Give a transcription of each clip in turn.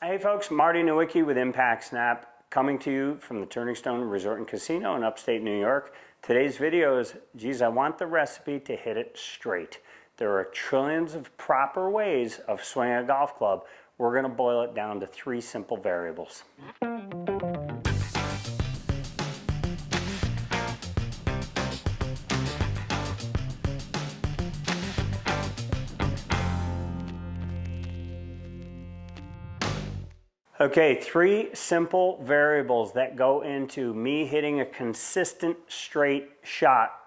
Hey folks, Marty Nowicki with Impact Snap, coming to you from the Turning Stone Resort and Casino in upstate New York. Today's video is, geez, I want the recipe to hit it straight. There are trillions of proper ways of swinging a golf club. We're going to boil it down to 3 simple variables. Okay, 3 simple variables that go into me hitting a consistent straight shot.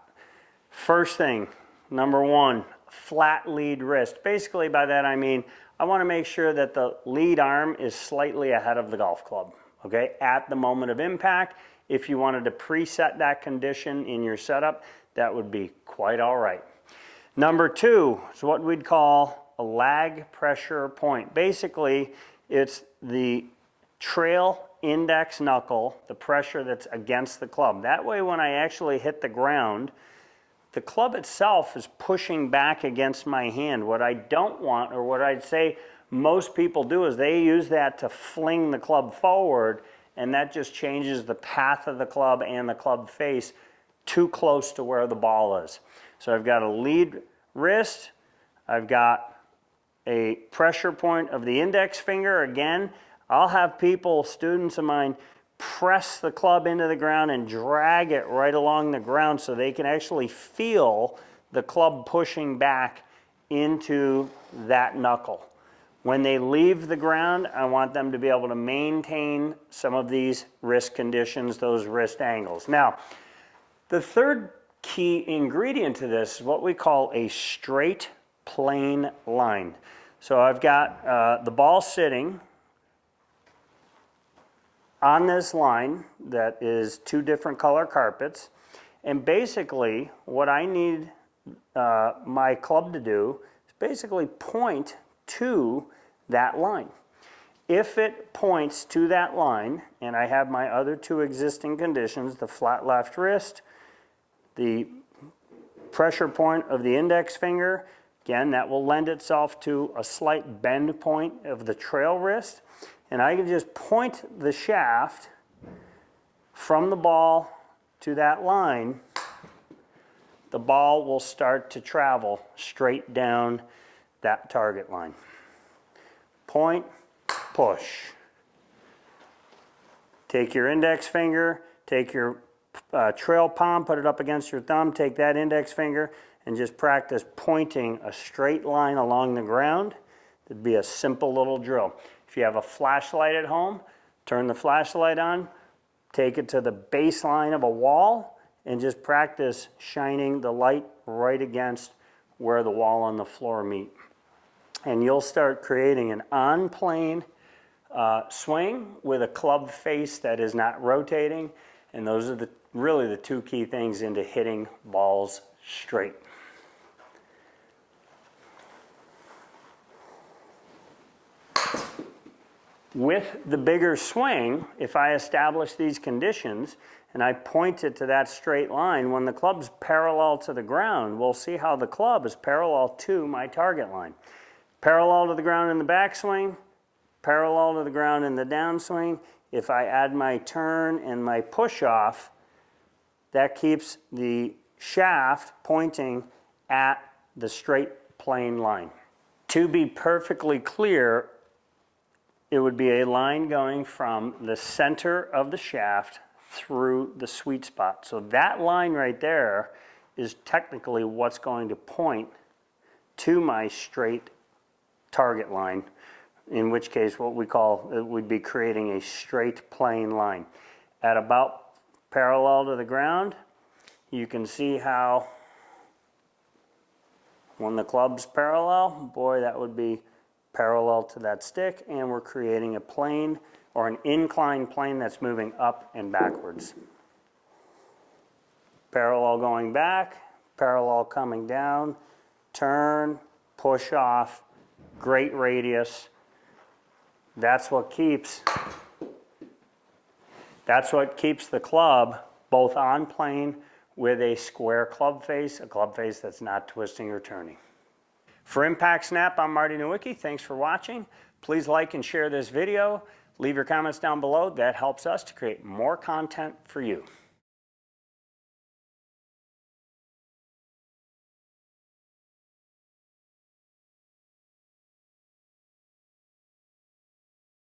First thing, number 1, flat lead wrist. Basically by that I mean I want to make sure that the lead arm is slightly ahead of the golf club, okay, at the moment of impact. If you wanted to preset that condition in your setup, that would be quite all right. Number 2 is what we'd call a lag pressure point. Basically, it's the trail index knuckle, the pressure that's against the club. That way when I actually hit the ground, the club itself is pushing back against my hand. What I don't want, or what I'd say most people do, is they use that to fling the club forward, and that just changes the path of the club and the club face too close to where the ball is. So I've got a lead wrist, I've got a pressure point of the index finger. Again, I'll have people, students of mine, press the club into the ground and drag it right along the ground so they can actually feel the club pushing back into that knuckle. When they leave the ground, I want them to be able to maintain some of these wrist conditions, those wrist angles. Now, the third key ingredient to this is what we call a straight plane line. So I've got the ball sitting on this line that is 2 different color carpets, and basically what I need my club to do is basically point to that line. If it points to that line, and I have my other 2 existing conditions, the flat left wrist, the pressure point of the index finger, again, that will lend itself to a slight bend point of the trail wrist. And I can just point the shaft from the ball to that line. The ball will start to travel straight down that target line. Point, push. Take your index finger, take your trail palm, put it up against your thumb, take that index finger, and just practice pointing a straight line along the ground. It'd be a simple little drill. If you have a flashlight at home, turn the flashlight on, take it to the baseline of a wall, and just practice shining the light right against where the wall and the floor meet. And you'll start creating an on-plane swing with a club face that is not rotating. And those are really the 2 key things into hitting balls straight. With the bigger swing, if I establish these conditions and I point it to that straight line, when the club's parallel to the ground, we'll see how the club is parallel to my target line. Parallel to the ground in the backswing, parallel to the ground in the downswing. If I add my turn and my push off, that keeps the shaft pointing at the straight plane line. To be perfectly clear, it would be a line going from the center of the shaft through the sweet spot. So that line right there is technically what's going to point to my straight target line, in which case what we call, it would be creating a straight plane line. At about parallel to the ground, you can see how when the club's parallel, boy, that would be parallel to that stick, and we're creating a plane or an inclined plane that's moving up and backwards. Parallel going back, parallel coming down, turn, push off, great radius. That's what keeps the club both on plane with a square club face, a club face that's not twisting or turning. For Impact Snap, I'm Marty Nowicki. Thanks for watching. Please like and share this video. Leave your comments down below. That helps us to create more content for you.